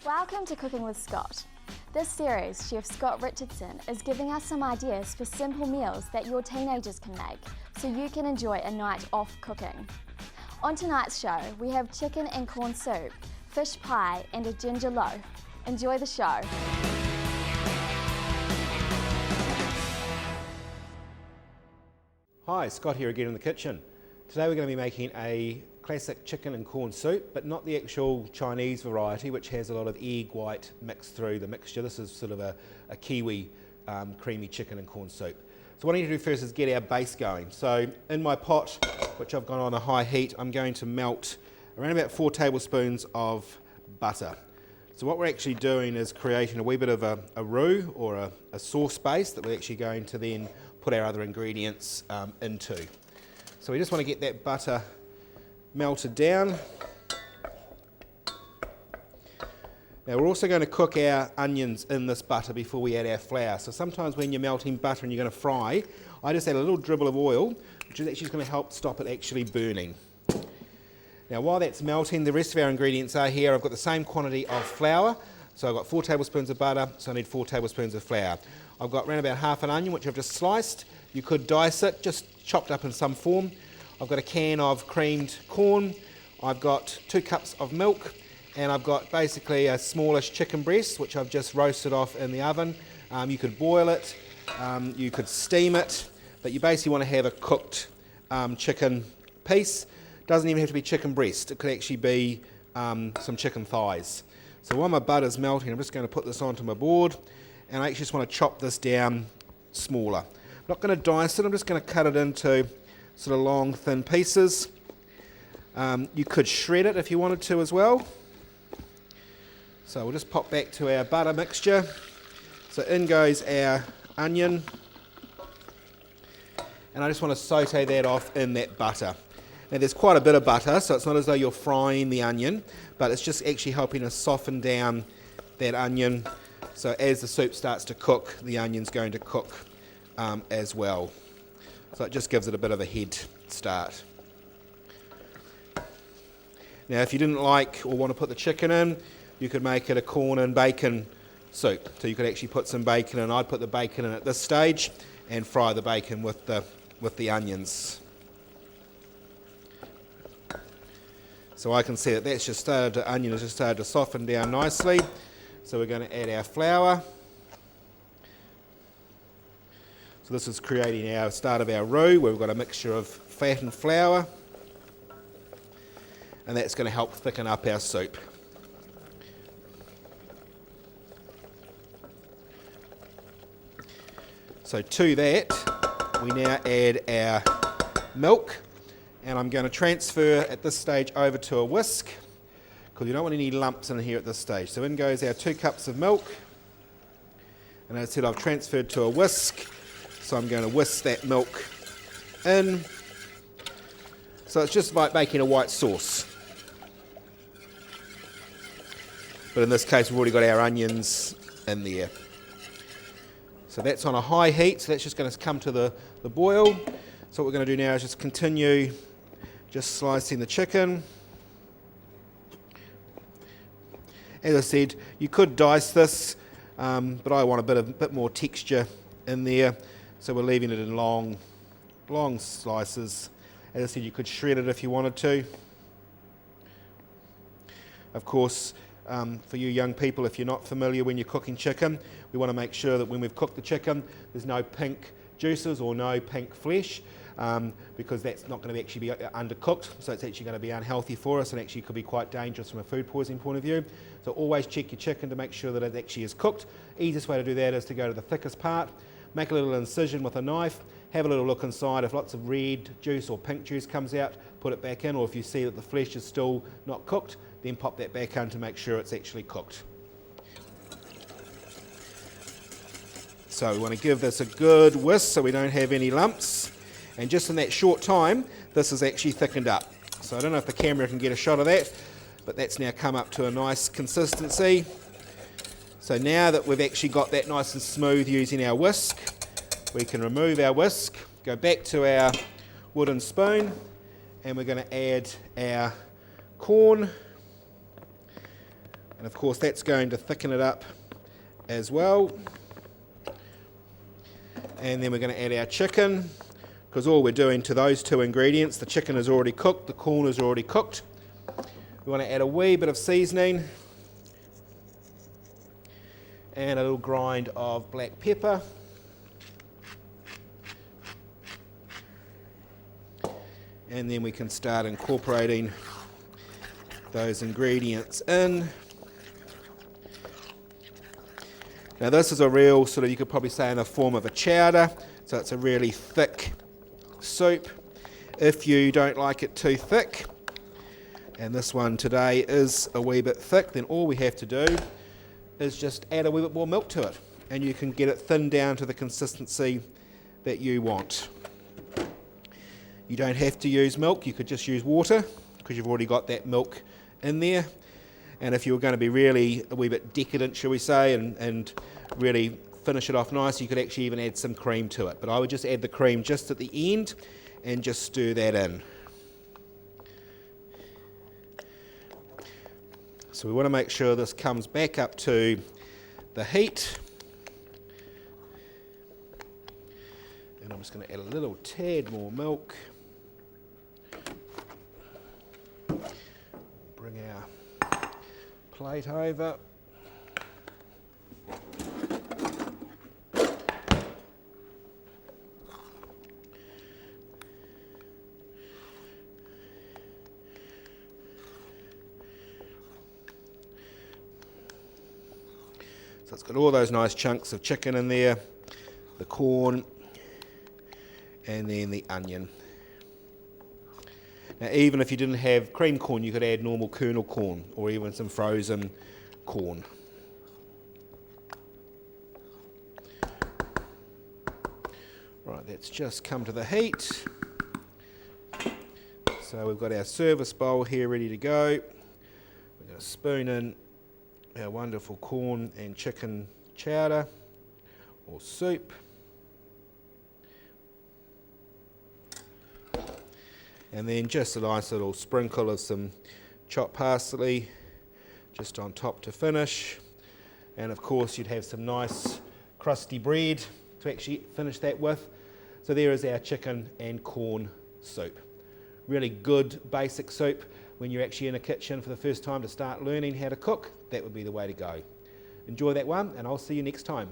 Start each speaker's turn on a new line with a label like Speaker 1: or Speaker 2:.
Speaker 1: Welcome to Cooking with Scott. This series, Chef Scott Richardson is giving us some ideas for simple meals that your teenagers can make so you can enjoy a night off cooking. On tonight's show, we have chicken and corn soup, fish pie and a ginger loaf. Enjoy the show.
Speaker 2: Hi, Scott here again in the kitchen. Today we're going to be making a classic chicken and corn soup, but not the actual Chinese variety, which has a lot of egg white mixed through the mixture. This is sort of a Kiwi creamy chicken and corn soup. So what I need to do first is get our base going. So in my pot, which I've got on a high heat, I'm going to melt around about 4 tablespoons of butter. So what we're actually doing is creating a wee bit of a roux or a sauce base that we're actually going to then put our other ingredients into. So we just want to get that butter melted down. Now we're also going to cook our onions in this butter before we add our flour. So sometimes when you're melting butter and you're going to fry, I just add a little dribble of oil, which is actually going to help stop it actually burning. Now while that's melting, the rest of our ingredients are here. I've got the same quantity of flour. So I've got 4 tablespoons of butter, so I need 4 tablespoons of flour. I've got around about half an onion, which I've just sliced. You could dice it, just chopped up in some form. I've got a can of creamed corn. I've got 2 cups of milk, and I've got basically a smallish chicken breast, which I've just roasted off in the oven. You could boil it, you could steam it, but you basically want to have a cooked chicken piece. Doesn't even have to be chicken breast. It could actually be some chicken thighs. So while my butter's melting, I'm just going to put this onto my board, and I actually just want to chop this down smaller. I'm not going to dice it, I'm just going to cut it into sort of long, thin pieces. You could shred it if you wanted to as well. So we'll just pop back to our butter mixture. So in goes our onion, and I just want to saute that off in that butter. Now there's quite a bit of butter, so it's not as though you're frying the onion, but it's just actually helping to soften down that onion. So as the soup starts to cook, the onion's going to cook as well. So it just gives it a bit of a head start. Now if you didn't like or want to put the chicken in, you could make it a corn and bacon soup. So you could actually put some bacon in. I'd put the bacon in at this stage and fry the bacon with the onions. So I can see that that's just started to, onion has just started to soften down nicely. So we're going to add our flour. So this is creating our start of our roux, where we've got a mixture of fat and flour, and that's going to help thicken up our soup. So to that, we now add our milk, and I'm going to transfer at this stage over to a whisk, because you don't want any lumps in here at this stage. So in goes our 2 cups of milk, and as I said, I've transferred to a whisk. So I'm going to whisk that milk in. So it's just like making a white sauce. But in this case, we've already got our onions in there. So that's on a high heat, so that's just going to come to the boil. So what we're going to do now is just continue just slicing the chicken. As I said, you could dice this, but I want a bit more texture in there. So we're leaving it in long slices. As I said, you could shred it if you wanted to. Of course, for you young people, if you're not familiar when you're cooking chicken, we want to make sure that when we've cooked the chicken, there's no pink juices or no pink flesh, because that's not going to actually be undercooked, so it's actually going to be unhealthy for us and actually could be quite dangerous from a food poisoning point of view. So always check your chicken to make sure that it actually is cooked. Easiest way to do that is to go to the thickest part, make a little incision with a knife, have a little look inside. If lots of red juice or pink juice comes out, put it back in, or if you see that the flesh is still not cooked, then pop that back in to make sure it's actually cooked. So we want to give this a good whisk so we don't have any lumps. And just in that short time, this is actually thickened up. So I don't know if the camera can get a shot of that, but that's now come up to a nice consistency. So now that we've actually got that nice and smooth using our whisk, we can remove our whisk, go back to our wooden spoon, and we're going to add our corn, And of course that's going to thicken it up as well. And then we're going to add our chicken, because all we're doing to those two ingredients, the chicken is already cooked, the corn is already cooked. We want to add a wee bit of seasoning and a little grind of black pepper. And then we can start incorporating those ingredients in. Now this is a real sort of, you could probably say in a form of a chowder, so it's a really thick soup. If you don't like it too thick, and this one today is a wee bit thick, then all we have to do is just add a wee bit more milk to it, and you can get it thinned down to the consistency that you want. You don't have to use milk, you could just use water, because you've already got that milk in there. And if you were going to be really a wee bit decadent, shall we say, and really finish it off nice, you could actually even add some cream to it. But I would just add the cream just at the end and just stir that in. So we want to make sure this comes back up to the heat. And I'm just going to add a little tad more milk. Bring our plate over. So it's got all those nice chunks of chicken in there, the corn, and then the onion. Now even if you didn't have cream corn, you could add normal kernel corn or even some frozen corn. Right, that's just come to the heat. So we've got our service bowl here ready to go. We're going to spoon in our wonderful corn and chicken chowder or soup. And then just a nice little sprinkle of some chopped parsley just on top to finish. And of course you'd have some nice crusty bread to actually finish that with. So there is our chicken and corn soup. Really good basic soup. When you're actually in a kitchen for the first time to start learning how to cook, that would be the way to go. Enjoy that one, and I'll see you next time.